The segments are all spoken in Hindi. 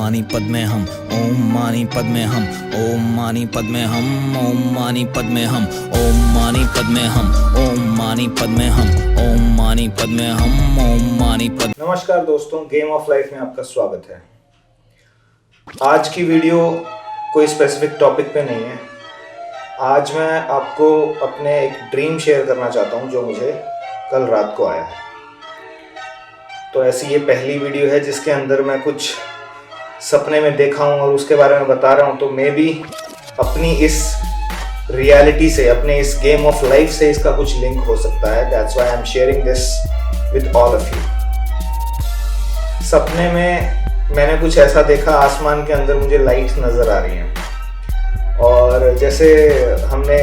मानी पद में हम, ओम मानी पद में हम, ओम मानी पद में हम, ओम मानी पद में हम, ओम मानी पद में हम, ओम मानी पद में हम, ओम मानी पद में हम, ओम मानी पद। नमस्कार दोस्तों, गेम ऑफ लाइफ में आपका स्वागत है। आज की वीडियो कोई स्पेसिफिक टॉपिक पे नहीं है। आज मैं आपको अपने एक ड्रीम शेयर करना चाहता हूँ जो मुझे कल रात को आया है। तो ऐसी ये पहली वीडियो है जिसके अंदर मैं कुछ सपने में देखा हूँ और उसके बारे में बता रहा हूँ। तो मे भी अपनी इस रियलिटी से, अपने इस गेम ऑफ लाइफ से इसका कुछ लिंक हो सकता है। That's why I am sharing this with all of you. सपने में मैंने कुछ ऐसा देखा, आसमान के अंदर मुझे लाइट्स नज़र आ रही हैं और जैसे हमने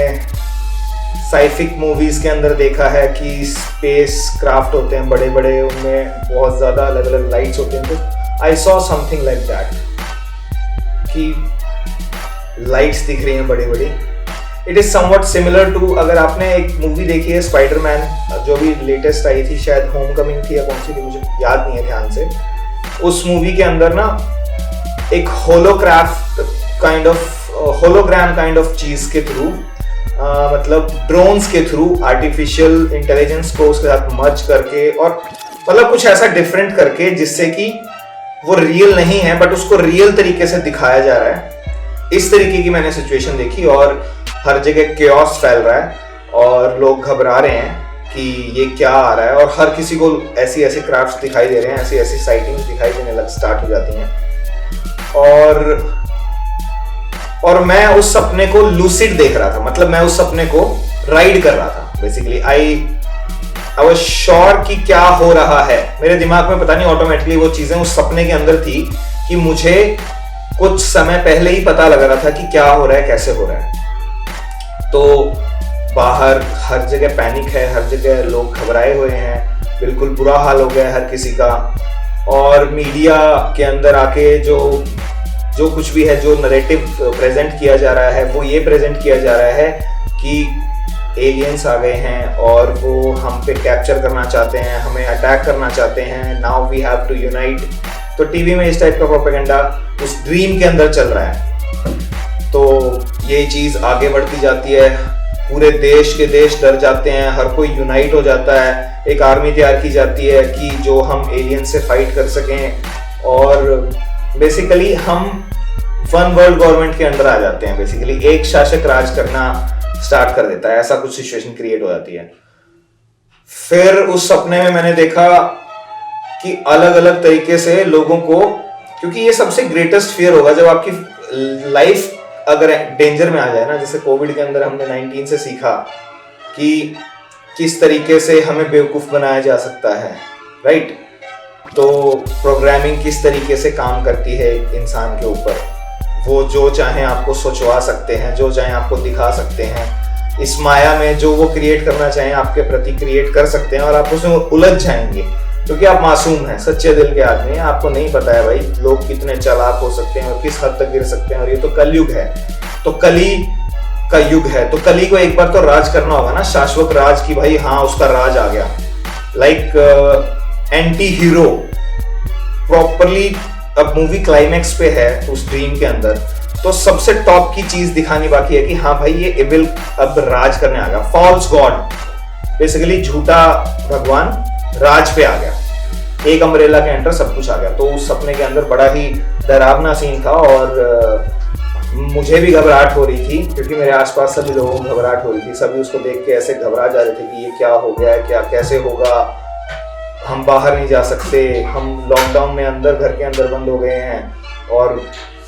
साइफिक मूवीज़ के अंदर देखा है कि स्पेस क्राफ्ट होते हैं बड़े बड़े, उनमें बहुत ज़्यादा अलग अलग लाइट्स होते हैं। तो I saw something like that कि लाइट्स दिख रही हैं बड़ी बड़ी। It is somewhat similar to, अगर आपने एक मूवी देखी है स्पाइडरमैन, जो भी लेटेस्ट आई थी, शायद होम कमिंग थी या कौन सी थी, मुझे याद नहीं है ध्यान से। उस मूवी के अंदर ना एक होलोग्राम काइंड ऑफ चीज़ के थ्रू, मतलब ड्रोन्स के थ्रू आर्टिफिशियल इंटेलिजेंस को उसके साथ मर्ज करके, और मतलब कुछ ऐसा डिफरेंट करके जिससे कि वो रियल नहीं है बट उसको रियल तरीके से दिखाया जा रहा है। इस तरीके की मैंने सिचुएशन देखी और हर जगह केओस फैल रहा है और लोग घबरा रहे हैं कि ये क्या आ रहा है, और हर किसी को ऐसी ऐसी क्राफ्ट्स दिखाई दे रहे हैं, ऐसी ऐसी साइटिंग्स दिखाई देने लग स्टार्ट हो जाती हैं। और मैं उस सपने को लूसिड देख रहा था, मतलब मैं उस सपने को राइड कर रहा था। बेसिकली आई वाज श्योर कि क्या हो रहा है। मेरे दिमाग में पता नहीं ऑटोमेटिकली वो चीजें उस सपने के अंदर थी कि मुझे कुछ समय पहले ही पता लग रहा था कि क्या हो रहा है, कैसे हो रहा है। तो बाहर हर जगह पैनिक है, हर जगह लोग घबराए हुए हैं, बिल्कुल बुरा हाल हो गया है हर किसी का। और मीडिया के अंदर आके जो कुछ भी है, जो नैरेटिव प्रेजेंट किया जा रहा है, वो ये प्रेजेंट किया जा रहा है कि एलियंस आ गए हैं और वो हम पे कैप्चर करना चाहते हैं, हमें अटैक करना चाहते हैं, now we have to unite. तो टीवी में इस टाइप का प्रोपेगेंडा उस ड्रीम के अंदर चल रहा है। तो ये चीज़ आगे बढ़ती जाती है, पूरे देश के देश डर जाते हैं, हर कोई यूनाइट हो जाता है, एक आर्मी तैयार की जाती है कि जो हम एलियन से फाइट कर सकें। और बेसिकली हम वन वर्ल्ड गवर्नमेंट के अंदर आ जाते हैं। बेसिकली एक शासक राज करना स्टार्ट कर देता है, ऐसा कुछ सिचुएशन क्रिएट हो जाती है। फिर उस सपने में मैंने देखा कि अलग अलग तरीके से लोगों को, क्योंकि ये सबसे ग्रेटेस्ट फियर होगा जब आपकी लाइफ अगर डेंजर में आ जाए ना, जैसे कोविड के अंदर हमने 19 से सीखा कि किस तरीके से हमें बेवकूफ़ बनाया जा सकता है, राइट। तो प्रोग्रामिंग किस तरीके से काम करती है इंसान के ऊपर, वो जो चाहे आपको सोचवा सकते हैं, जो चाहे आपको दिखा सकते हैं, इस माया में जो वो क्रिएट करना चाहें आपके प्रति क्रिएट कर सकते हैं और आप उसमें उलझ जाएंगे क्योंकि आप मासूम हैं, सच्चे दिल के आदमी हैं। आपको नहीं पता है भाई लोग कितने चालाक हो सकते हैं और किस हद तक गिर सकते हैं। और ये तो कलयुग है, तो कली का युग है, तो कली को एक बार तो राज करना होगा ना, शाश्वत राज की भाई हाँ उसका राज आ गया। लाइक एंटी हीरो प्रॉपरली अब मूवी क्लाइमैक्स पे है उस ड्रीम के अंदर, तो सबसे टॉप की चीज दिखानी बाकी है कि हाँ भाई ये एविल अब राज करने आ गया। फॉल्स गॉड, बेसिकली झूठा भगवान राज पे आ गया, एक अम्ब्रेला के अंदर सब कुछ आ गया। तो उस सपने के अंदर बड़ा ही डरावना सीन था और मुझे भी घबराहट हो रही थी क्योंकि मेरे आसपास सभी लोगों को घबराहट हो रही थी। सभी उसको देख के ऐसे घबरा जा रहे थे कि ये क्या हो गया है, क्या कैसे होगा, हम बाहर नहीं जा सकते, हम लॉकडाउन में अंदर घर के अंदर बंद हो गए हैं और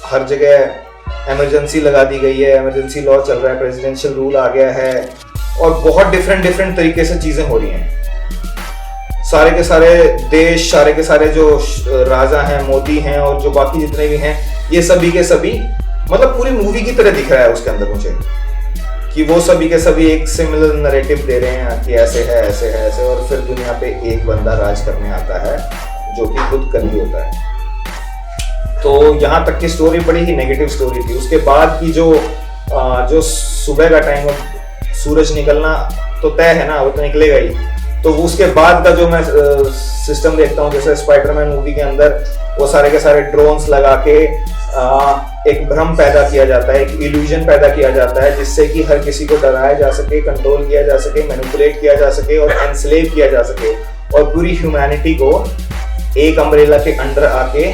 हर जगह इमरजेंसी लगा दी गई है, इमरजेंसी लॉ चल रहा है, प्रेसिडेंशियल रूल आ गया है और बहुत डिफरेंट तरीके से चीज़ें हो रही हैं। सारे के सारे देश, सारे के सारे जो राजा हैं, मोदी हैं और जो बाकी जितने भी हैं, ये सभी के सभी मतलब पूरी मूवी की तरह दिख रहा है उसके अंदर मुझे कि वो सभी के सभी एक सिमिलर नैरेटिव दे रहे हैं कि ऐसे है ऐसे है ऐसे, और फिर दुनिया पे एक बंदा राज करने आता है जो कि खुद कली होता है। तो यहाँ तक की स्टोरी बड़ी ही नेगेटिव स्टोरी थी। उसके बाद की जो सुबह का टाइम, सूरज निकलना तो तय है ना, वो तो निकलेगा ही। तो उसके बाद का जो मैं सिस्टम देखता हूँ, जैसे स्पाइडरमैन मूवी के अंदर वो सारे के सारे ड्रोन्स लगा के एक भ्रम पैदा किया जाता है, एक इल्यूजन पैदा किया जाता है, जिससे कि हर किसी को डराया जा सके, कंट्रोल किया जा सके, मैनिपुलेट किया जा सके और एनस्लेव किया जा सके, और पूरी ह्यूमैनिटी को एक अम्ब्रेला के अंडर आके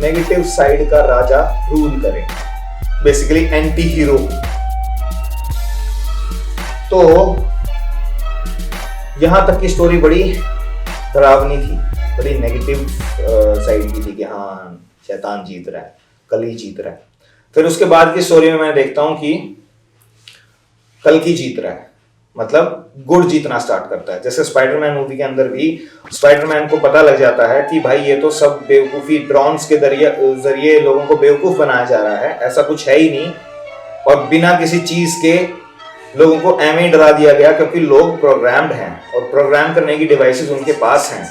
नेगेटिव साइड का राजा रूल करे, बेसिकली एंटी हीरो। तो यहां तक की स्टोरी बड़ी डरावनी थी, बड़ी नेगेटिव साइड की थी कि हाँ शैतान जीत रहा है, कल ही जीत रहा है। फिर उसके बाद की स्टोरी में मैं देखता हूं कि कल की जीत रहा है, मतलब गुड जीतना स्टार्ट करता है। जैसे स्पाइडरमैन मूवी के अंदर भी स्पाइडरमैन को पता लग जाता है कि भाई ये तो सब बेवकूफी, ड्रोन्स के जरिए लोगों को बेवकूफ बनाया जा रहा है, ऐसा कुछ है ही नहीं, और बिना किसी चीज के लोगों को एम ही डरा दिया गया, क्योंकि लोग प्रोग्राम्ड हैं और प्रोग्राम करने की डिवाइसेस उनके पास हैं,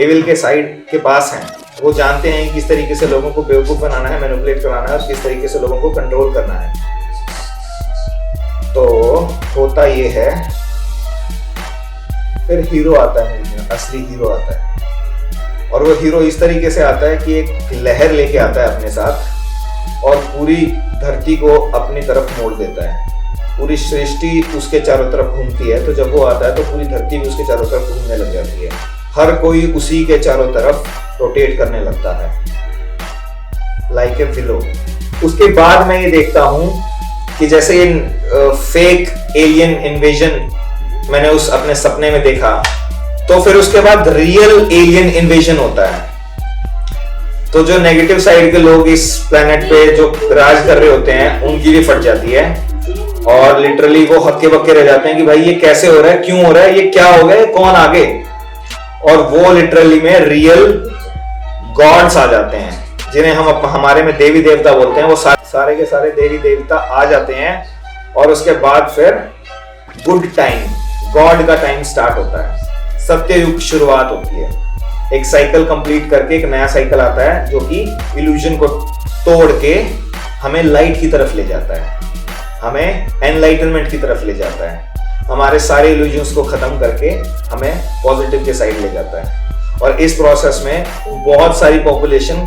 एविल के साइड के पास हैं। वो जानते हैं किस तरीके से लोगों को बेवकूफ बनाना है, मैनिपुलेट कराना है, और किस तरीके से लोगों को कंट्रोल करना है। तो होता ये है, फिर हीरो आता है, असली हीरो आता है, और वो हीरो इस तरीके से आता है कि एक लहर लेके आता है अपने साथ और पूरी धरती को अपनी तरफ मोड़ देता है। पूरी सृष्टि उसके चारों तरफ घूमती है, तो जब वो आता है तो पूरी धरती भी उसके चारों तरफ घूमने लग जाती है, हर कोई उसी के चारों तरफ रोटेट करने लगता है, लाइक ए विलो। उसके बाद मैं ये देखता हूं कि जैसे ये फेक एलियन इन्वेजन मैंने उस अपने सपने में देखा, तो फिर उसके बाद रियल एलियन इन्वेजन होता है। तो जो नेगेटिव साइड के लोग इस प्लेनेट पे जो राज कर रहे होते हैं, उनकी भी फट जाती है, और लिटरली वो हक्के बक्के रह जाते हैं कि भाई ये कैसे हो रहा है, क्यों हो रहा है, ये क्या हो गया, कौन आगे। और वो लिटरली में रियल गॉड्स आ जाते हैं, जिन्हें हम हमारे में देवी देवता बोलते हैं। वो सारे के सारे देवी देवता आ जाते हैं, और उसके बाद फिर गुड टाइम, गॉड का टाइम स्टार्ट होता है, सत्ययुग शुरुआत होती है। एक साइकिल कंप्लीट करके एक नया साइकिल आता है, जो कि इल्यूजन को तोड़ के हमें लाइट की तरफ ले जाता है, हमें एनलाइटनमेंट की तरफ ले जाता है, हमारे सारे इल्यूजन्स को खत्म करके हमें पॉजिटिव के साइड ले जाता है। और इस प्रोसेस में बहुत सारी पॉपुलेशन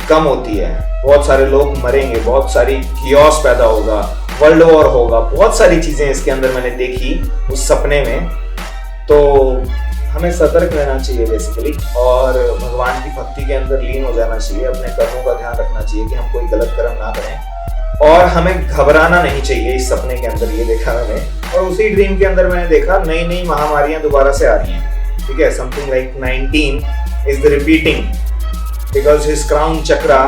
कम होती है, बहुत सारे लोग मरेंगे, बहुत सारी कियोस पैदा होगा, वर्ल्ड वॉर होगा, बहुत सारी चीजें इसके अंदर मैंने देखी उस सपने में। तो हमें सतर्क रहना चाहिए बेसिकली, और भगवान की भक्ति के अंदर लीन हो जाना चाहिए, अपने कर्मों का ध्यान रखना चाहिए कि हम कोई गलत कर्म ना करें, और हमें घबराना नहीं चाहिए। इस सपने के अंदर ये देखा मैंने, और उसी ड्रीम के अंदर मैंने देखा नई नई महामारियां दोबारा से आ रही हैं, ठीक है, something like 19 is the repeating because his crown chakra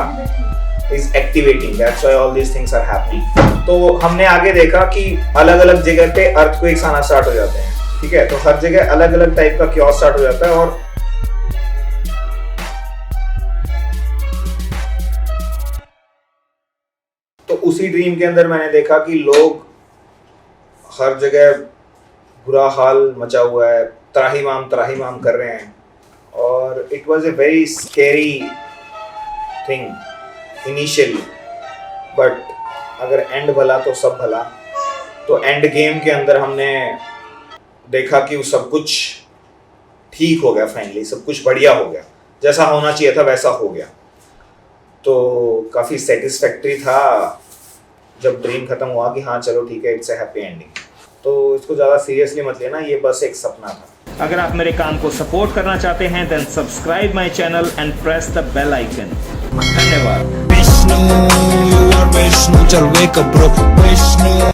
is activating, that's why all these things are happening। तो हमने आगे देखा कि अलग अलग जगह पे अर्थक्वेक्स आना स्टार्ट हो जाते हैं, ठीक है, तो हर जगह अलग अलग टाइप का क्योस स्टार्ट हो जाता है। और तो उसी ड्रीम के अंदर मैंने देखा कि लोग हर जगह बुरा हाल मचा हुआ है, त्राहिमाम कर रहे हैं, और it was a very scary thing initially, but अगर एंड भला तो सब भला। तो एंड गेम के अंदर हमने देखा कि वो सब कुछ ठीक हो गया, फाइनली सब कुछ बढ़िया हो गया, जैसा होना चाहिए था वैसा हो गया। तो काफ़ी सेटिस्फैक्ट्री था जब ड्रीम खत्म हुआ कि हाँ चलो ठीक है, इट्स ए हैप्पी एंडिंग। तो इसको ज़्यादा सीरियसली मत लेना, ये बस एक सपना था। अगर आप मेरे काम को सपोर्ट करना चाहते हैं then subscribe my channel and press the bell icon. धन्यवाद। Vishnu, you are Vishnu, chal wake up bro, Vishnu।